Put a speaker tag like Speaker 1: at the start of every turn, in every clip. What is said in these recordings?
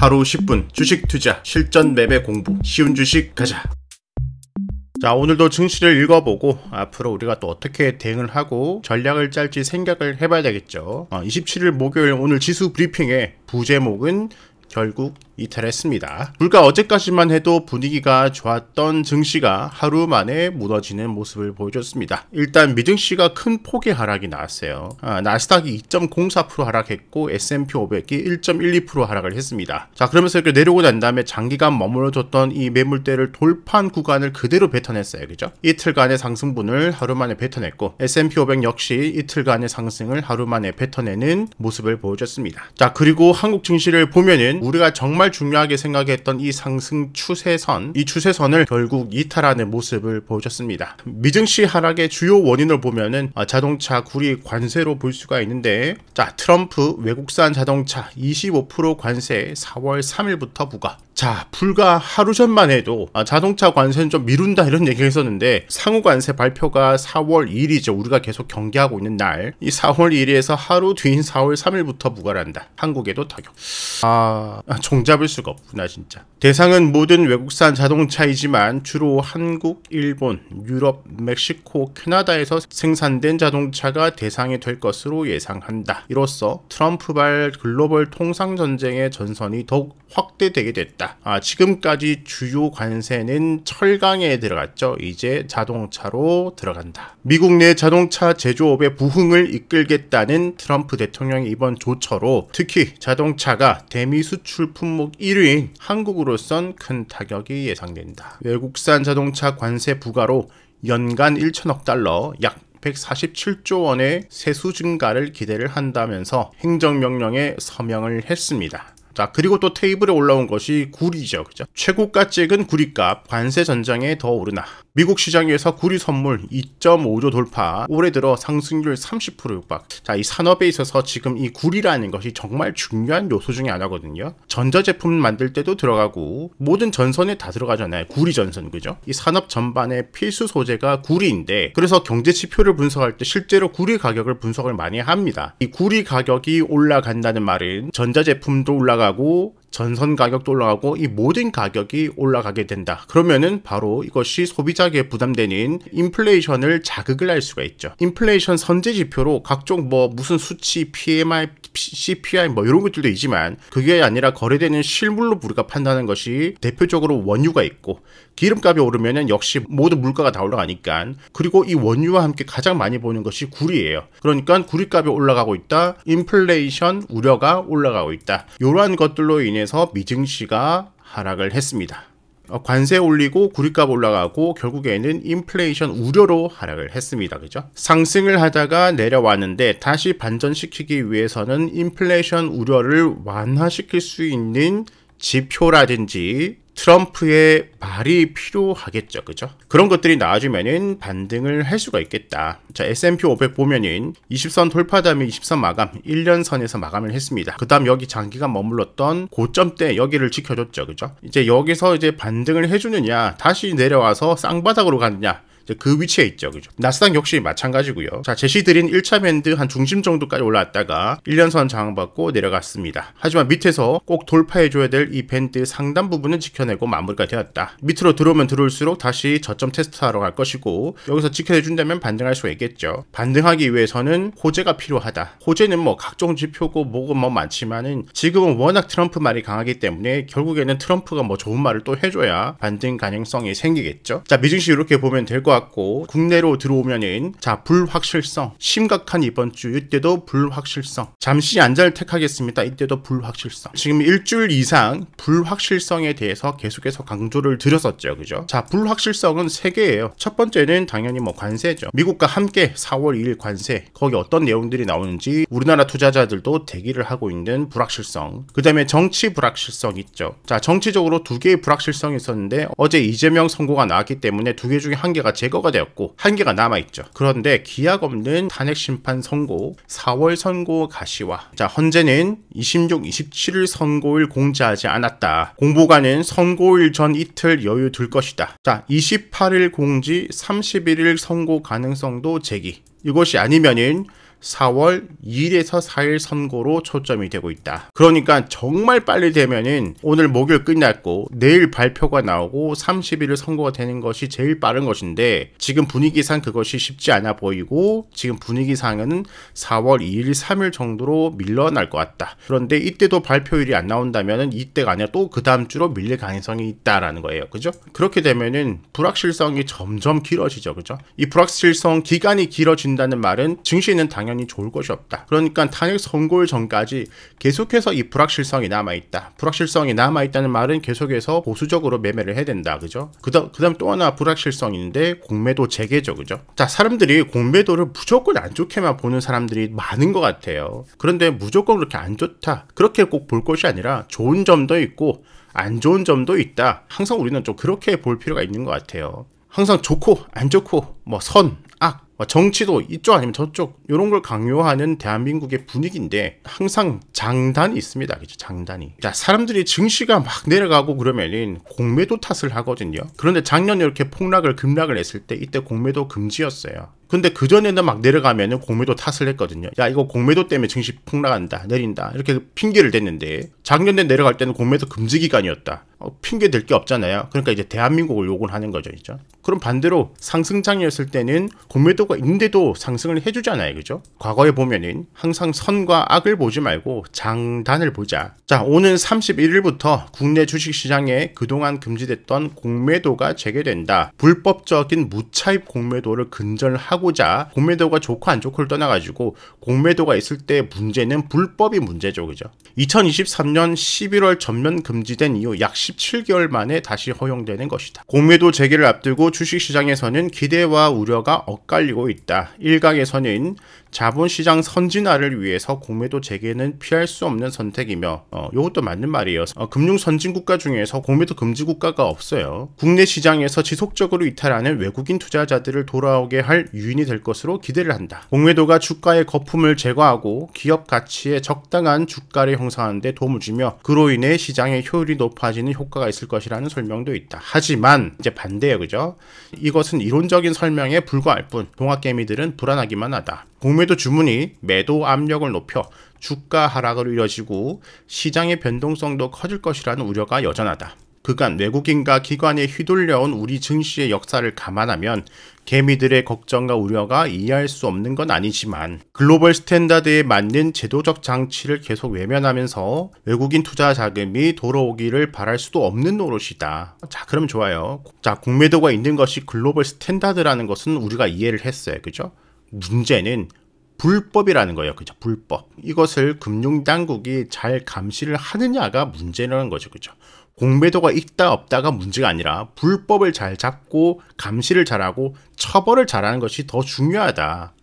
Speaker 1: 하루 10분 주식 투자 실전 매매 공부 쉬운 주식 가자. 자, 오늘도 증시를 읽어보고 앞으로 우리가 또 어떻게 대응을 하고 전략을 짤지 생각을 해봐야 되겠죠. 27일 목요일 오늘 지수 브리핑의 부제목은 결국 이탈했습니다. 불과 어제까지만 해도 분위기가 좋았던 증시가 하루 만에 무너지는 모습을 보여줬습니다. 일단 미증시가 큰 폭의 하락이 나왔어요. 나스닥이 2.04% 하락했고 S&P 500이 1.12% 하락을 했습니다. 자, 그러면서 이렇게 내려오고 난 다음에 장기간 머물러줬던 이 매물대를 돌파한 구간을 그대로 뱉어냈어요. 그죠? 이틀간의 상승분을 하루 만에 뱉어냈고 S&P 500 역시 이틀간의 상승을 하루 만에 뱉어내는 모습을 보여줬습니다. 자, 그리고 한국 증시를 보면은 우리가 정말 중요하게 생각했던 이 상승 추세선, 이 추세선을 결국 이탈하는 모습을 보여줬습니다. 미증시 하락의 주요 원인을 보면은 자동차 구리 관세로 볼 수가 있는데, 자, 트럼프 외국산 자동차 25% 관세 4월 3일부터 부과. 자, 불과 하루 전만 해도 자동차 관세는 좀 미룬다 이런 얘기가 있었는데 상호 관세 발표가 4월 2일이죠. 우리가 계속 경계하고 있는 날, 이 4월 2일에서 하루 뒤인 4월 3일부터 부과를 한다. 한국에도 타격. 종잡을 수가 없구나 진짜. 대상은 모든 외국산 자동차이지만 주로 한국, 일본, 유럽, 멕시코, 캐나다에서 생산된 자동차가 대상이 될 것으로 예상한다. 이로써 트럼프발 글로벌 통상전쟁의 전선이 더욱 확대되게 됐다. 지금까지 주요 관세는 철강에 들어갔죠. 이제 자동차로 들어간다. 미국 내 자동차 제조업의 부흥을 이끌겠다는 트럼프 대통령의 이번 조처로 특히 자동차가 대미 수출 품목 1위인 한국으로선 큰 타격이 예상된다. 외국산 자동차 관세 부과로 연간 1천억 달러, 약 147조 원의 세수 증가를 기대를 한다면서 행정명령에 서명을 했습니다. 자, 그리고 또 테이블에 올라온 것이 구리죠. 그죠? 최고가 찍은 구리값 관세 전장에 더 오르나. 미국 시장에서 구리 선물 2.5조 돌파, 올해 들어 상승률 30% 육박. 자, 이 산업에 있어서 지금 이 구리라는 것이 정말 중요한 요소 중에 하나거든요. 전자제품 만들 때도 들어가고 모든 전선에 다 들어가잖아요. 구리 전선, 그죠? 이 산업 전반의 필수 소재가 구리인데, 그래서 경제 지표를 분석할 때 실제로 구리 가격을 분석을 많이 합니다. 이 구리 가격이 올라간다는 말은 전자제품도 올라가고 전선 가격도 올라가고 이 모든 가격이 올라가게 된다. 그러면은 바로 이것이 소비자에게 부담되는 인플레이션을 자극을 할 수가 있죠. 인플레이션 선제 지표로 각종 무슨 수치, PMI, CPI 이런 것들도 있지만 그게 아니라 거래되는 실물로 우리가 판단하는 것이 대표적으로 원유가 있고, 기름값이 오르면은 역시 모든 물가가 다 올라가니까, 그리고 이 원유와 함께 가장 많이 보는 것이 구리예요. 그러니까 구리값이 올라가고 있다. 인플레이션 우려가 올라가고 있다. 이러한 것들로 인해서 미증시가 하락을 했습니다. 관세 올리고 구리값 올라가고 결국에는 인플레이션 우려로 하락을 했습니다. 그죠? 상승을 하다가 내려왔는데 다시 반전시키기 위해서는 인플레이션 우려를 완화시킬 수 있는 지표라든지 트럼프의 말이 필요하겠죠. 그죠? 그런 것들이 나와주면은 반등을 할 수가 있겠다. 자, S&P 500 보면은 20선 돌파 다음에 20선 마감, 1년 선에서 마감을 했습니다. 그 다음 여기 장기간 머물렀던 고점대 여기를 지켜줬죠. 그죠? 이제 여기서 반등을 해주느냐, 다시 내려와서 쌍바닥으로 가느냐, 그 위치에 있죠. 그죠? 나스닥 역시 마찬가지고요. 자, 제시드린 1차 밴드 한 중심 정도까지 올라왔다가 1년선 저항받고 내려갔습니다. 하지만 밑에서 꼭 돌파해줘야 될 이 밴드 상단 부분은 지켜내고 마무리가 되었다. 밑으로 들어오면 들어올수록 다시 저점 테스트하러 갈 것이고, 여기서 지켜내준다면 반등할 수가 있겠죠. 반등하기 위해서는 호재가 필요하다. 호재는 각종 지표고 뭐고 많지만은 지금은 워낙 트럼프 말이 강하기 때문에 결국에는 트럼프가 좋은 말을 또 해줘야 반등 가능성이 생기겠죠. 자, 미증시 이렇게 보면 될 것 같고, 국내로 들어오면은 자, 불확실성 심각한 이번 주, 이때도 불확실성. 잠시 안전을 택하겠습니다. 이때도 불확실성. 지금 일주일 이상 불확실성에 대해서 계속해서 강조를 드렸었죠. 그죠? 자, 불확실성은 3개예요. 첫 번째는 당연히 관세죠. 미국과 함께 4월 2일 관세, 거기 어떤 내용들이 나오는지 우리나라 투자자들도 대기를 하고 있는 불확실성. 그 다음에 정치 불확실성 있죠. 자, 정치적으로 2개의 불확실성이 있었는데 어제 이재명 선고가 나왔기 때문에 2개 중에 1개가 제거가 되었고 1개가 남아있죠. 그런데 기약 없는 탄핵 심판 선고, 4월 선고 가시화. 자, 헌재는 26, 27일 선고일 공지하지 않았다. 공보관은 선고일 전 이틀 여유 둘 것이다. 자, 28일 공지, 31일 선고 가능성도 제기. 이것이 아니면은 4월 2일에서 4일 선고로 초점이 되고 있다. 그러니까 정말 빨리 되면은 오늘 목요일 끝났고 내일 발표가 나오고 30일 선고가 되는 것이 제일 빠른 것인데 지금 분위기상 그것이 쉽지 않아 보이고 지금 분위기상은 4월 2일, 3일 정도로 밀려날 것 같다. 그런데 이때도 발표일이 안 나온다면은 이때가 아니라 또 그 다음 주로 밀릴 가능성이 있다라는 거예요. 그죠? 그렇게 되면은 불확실성이 점점 길어지죠. 그죠? 이 불확실성 기간이 길어진다는 말은 증시는 당연히 좋을 것이 없다. 그러니까 탄핵 선고일 전까지 계속해서 이 불확실성이 남아있다. 불확실성이 남아있다는 말은 계속해서 보수적으로 매매를 해야 된다. 그죠? 그 다음 또 하나 불확실성이 있는데 공매도 재개죠. 그죠? 자, 사람들이 공매도를 무조건 안 좋게만 보는 사람들이 많은 것 같아요. 그런데 무조건 그렇게 안 좋다. 그렇게 꼭 볼 것이 아니라 좋은 점도 있고 안 좋은 점도 있다. 항상 우리는 좀 그렇게 볼 필요가 있는 것 같아요. 항상 좋고 안 좋고 뭐 선, 악, 정치도 이쪽 아니면 저쪽 이런 걸 강요하는 대한민국의 분위기인데 항상 장단이 있습니다. 그죠? 장단이. 자, 사람들이 증시가 막 내려가고 그러면은 공매도 탓을 하거든요. 그런데 작년에 이렇게 급락을 했을 때 이때 공매도 금지였어요. 근데 그전에는 막 내려가면은 공매도 탓을 했거든요. 야, 이거 공매도 때문에 증시 폭락한다, 내린다. 이렇게 핑계를 댔는데 작년에 내려갈 때는 공매도 금지 기간이었다. 핑계 댈 게 없잖아요. 그러니까 이제 대한민국을 욕을 하는 거죠. 이죠? 그럼 반대로 상승장이었을 때는 공매도가 있는데도 상승을 해주잖아요. 그죠? 과거에 보면은 항상 선과 악을 보지 말고 장단을 보자. 자, 오는 31일부터 국내 주식시장에 그동안 금지됐던 공매도가 재개된다. 불법적인 무차입 공매도를 근절하고자 공매도가 좋고 안 좋고를 떠나가지고 공매도가 있을 때 문제는 불법이 문제죠. 그죠? 2023년 11월 전면 금지된 이후 약 17개월 만에 다시 허용되는 것이다. 공매도 재개를 앞두고 주식시장에서는 기대와 우려가 엇갈리고 있다. 일각에서는 자본시장 선진화를 위해서 공매도 재개는 피할 수 없는 선택이며 이것도 맞는 말이에요. 금융 선진국가 중에서 공매도 금지 국가가 없어요. 국내 시장에서 지속적으로 이탈하는 외국인 투자자들을 돌아오게 할 유인이 될 것으로 기대를 한다. 공매도가 주가의 거품을 제거하고 기업 가치에 적당한 주가를 형성하는 데 도움을 주며 그로 인해 시장의 효율이 높아지는 효과가 있을 것이라는 설명도 있다. 하지만 이제 반대예요. 그죠? 이것은 이론적인 설명에 불과할 뿐 동학개미들은 불안하기만 하다. 공매도 주문이 매도 압력을 높여 주가 하락을 이뤄지고 시장의 변동성도 커질 것이라는 우려가 여전하다. 그간 외국인과 기관에 휘둘려온 우리 증시의 역사를 감안하면 개미들의 걱정과 우려가 이해할 수 없는 건 아니지만 글로벌 스탠다드에 맞는 제도적 장치를 계속 외면하면서 외국인 투자 자금이 돌아오기를 바랄 수도 없는 노릇이다. 자, 그럼 좋아요. 자, 공매도가 있는 것이 글로벌 스탠다드라는 것은 우리가 이해를 했어요. 그죠? 문제는 불법이라는 거예요. 그죠? 불법. 이것을 금융당국이 잘 감시를 하느냐가 문제라는 거죠. 그죠? 공매도가 있다 없다가 문제가 아니라 불법을 잘 잡고 감시를 잘하고 처벌을 잘하는 것이 더 중요하다.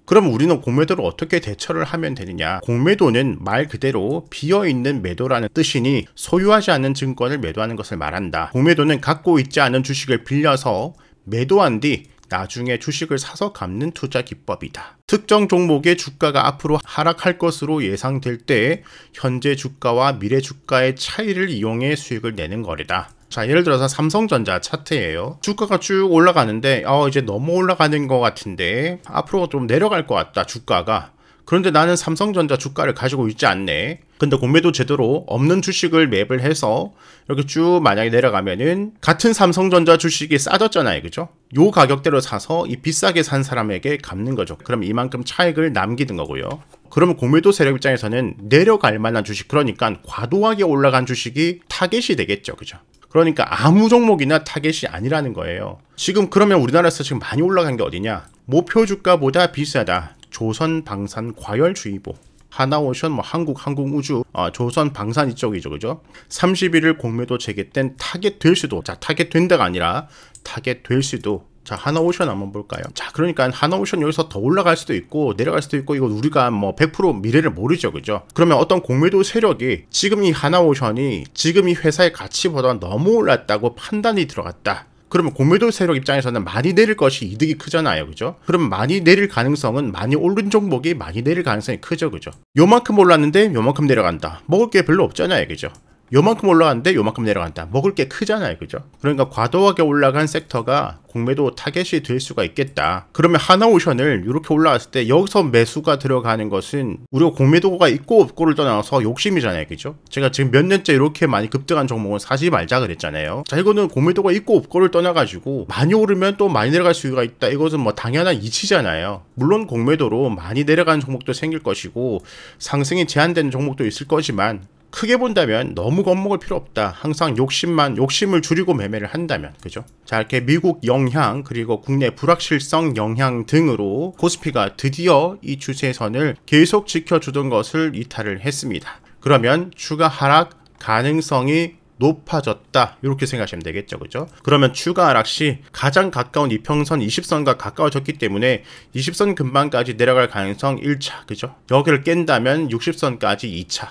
Speaker 1: 그럼 우리는 공매도를 어떻게 대처를 하면 되느냐? 공매도는 말 그대로 비어있는 매도라는 뜻이니 소유하지 않은 증권을 매도하는 것을 말한다. 공매도는 갖고 있지 않은 주식을 빌려서 매도한 뒤 나중에 주식을 사서 갚는 투자 기법이다. 특정 종목의 주가가 앞으로 하락할 것으로 예상될 때 현재 주가와 미래 주가의 차이를 이용해 수익을 내는 거래다. 자, 예를 들어서 삼성전자 차트예요. 주가가 쭉 올라가는데 이제 너무 올라가는 것 같은데 앞으로 좀 내려갈 것 같다, 주가가. 그런데 나는 삼성전자 주가를 가지고 있지 않네. 근데 공매도 제도로 없는 주식을 매입을 해서 이렇게 쭉 만약에 내려가면은 같은 삼성전자 주식이 싸졌잖아요. 그죠? 요 가격대로 사서 이 비싸게 산 사람에게 갚는 거죠. 그럼 이만큼 차익을 남기는 거고요. 그러면 공매도 세력 입장에서는 내려갈 만한 주식, 그러니까 과도하게 올라간 주식이 타겟이 되겠죠. 그죠? 그러니까 아무 종목이나 타겟이 아니라는 거예요. 지금 그러면 우리나라에서 지금 많이 올라간 게 어디냐? 목표 주가보다 비싸다. 조선방산과열주의보, 하나오션, 한국우주, 조선방산 이쪽이죠. 그죠? 31일 공매도 재개된 타겟 될 수도. 자, 타겟 된다가 아니라 타겟 될 수도. 자, 하나오션 한번 볼까요? 자, 그러니까 하나오션 여기서 더 올라갈 수도 있고 내려갈 수도 있고, 이거 우리가 100% 미래를 모르죠. 그죠? 그러면 어떤 공매도 세력이 지금 이 하나오션이 지금 이 회사의 가치보다 너무 올랐다고 판단이 들어갔다. 그러면 공매도 세력 입장에서는 많이 내릴 것이 이득이 크잖아요. 그죠? 그럼 많이 내릴 가능성은 많이 오른 종목이 많이 내릴 가능성이 크죠. 그죠? 요만큼 올랐는데 요만큼 내려간다. 먹을 게 별로 없잖아요. 그죠? 요만큼 올라갔는데 요만큼 내려간다. 먹을 게 크잖아요. 그죠? 그러니까 과도하게 올라간 섹터가 공매도 타겟이 될 수가 있겠다. 그러면 하나오션을 이렇게 올라왔을 때 여기서 매수가 들어가는 것은 우리가 공매도가 있고 없고를 떠나서 욕심이잖아요. 그죠? 제가 지금 몇 년째 이렇게 많이 급등한 종목은 사지 말자 그랬잖아요. 자, 이거는 공매도가 있고 없고를 떠나가지고 많이 오르면 또 많이 내려갈 수가 있다. 이것은 뭐 당연한 이치잖아요. 물론 공매도로 많이 내려가는 종목도 생길 것이고 상승이 제한되는 종목도 있을 거지만 크게 본다면 너무 겁먹을 필요 없다. 항상 욕심을 줄이고 매매를 한다면, 그죠? 자, 이렇게 미국 영향 그리고 국내 불확실성 영향 등으로 코스피가 드디어 이 추세선을 계속 지켜주던 것을 이탈을 했습니다. 그러면 추가 하락 가능성이 높아졌다. 이렇게 생각하시면 되겠죠. 그죠? 그러면 추가 하락 시 가장 가까운 이평선 20선과 가까워졌기 때문에 20선 근방까지 내려갈 가능성 1차. 그죠? 여기를 깬다면 60선까지 2차.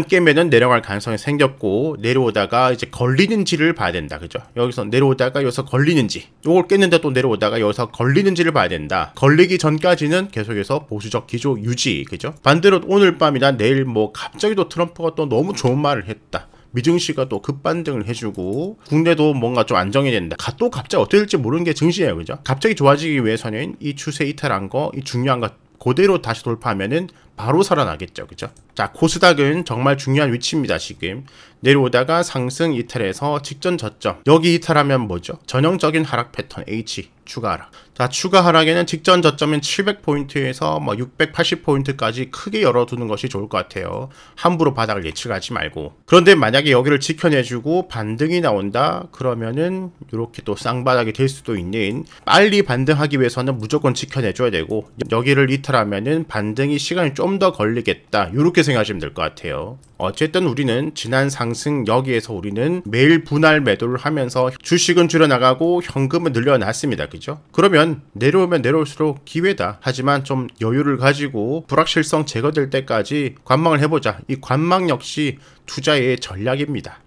Speaker 1: 깨면은 내려갈 가능성이 생겼고 내려오다가 이제 걸리는지를 봐야 된다. 그죠? 여기서 내려오다가 여기서 걸리는지. 요걸 깼는데 또 내려오다가 여기서 걸리는지를 봐야 된다. 걸리기 전까지는 계속해서 보수적 기조 유지. 그죠? 반대로 오늘 밤이나 내일 뭐 갑자기 또 트럼프가 또 너무 좋은 말을 했다. 미증시가 또 급반등을 해주고 국내도 뭔가 좀 안정이 된다. 또 갑자기 어떻게 될지 모르는 게 증시예요. 그죠? 갑자기 좋아지기 위해서는 이 추세 이탈한 거, 이 중요한 거 그대로 다시 돌파하면은 바로 살아나겠죠. 그죠? 자, 코스닥은 정말 중요한 위치입니다. 지금 내려오다가 상승 이탈해서 직전 저점 여기 이탈하면 뭐죠? 전형적인 하락 패턴 H 추가 하락. 자, 추가 하락에는 직전 저점인 700포인트에서 뭐 680포인트까지 크게 열어두는 것이 좋을 것 같아요. 함부로 바닥을 예측하지 말고. 그런데 만약에 여기를 지켜내주고 반등이 나온다 그러면은 이렇게 또 쌍바닥이 될 수도 있는, 빨리 반등하기 위해서는 무조건 지켜내줘야 되고 여기를 이탈하면은 반등이 시간이 좀 더 걸리겠다. 이렇게 생각하시면 될 것 같아요. 어쨌든 우리는 지난 상승 여기에서 우리는 매일 분할 매도를 하면서 주식은 줄여나가고 현금은 늘려놨습니다. 그죠? 그러면 내려오면 내려올수록 기회다. 하지만 좀 여유를 가지고 불확실성 제거될 때까지 관망을 해보자. 이 관망 역시 투자의 전략입니다.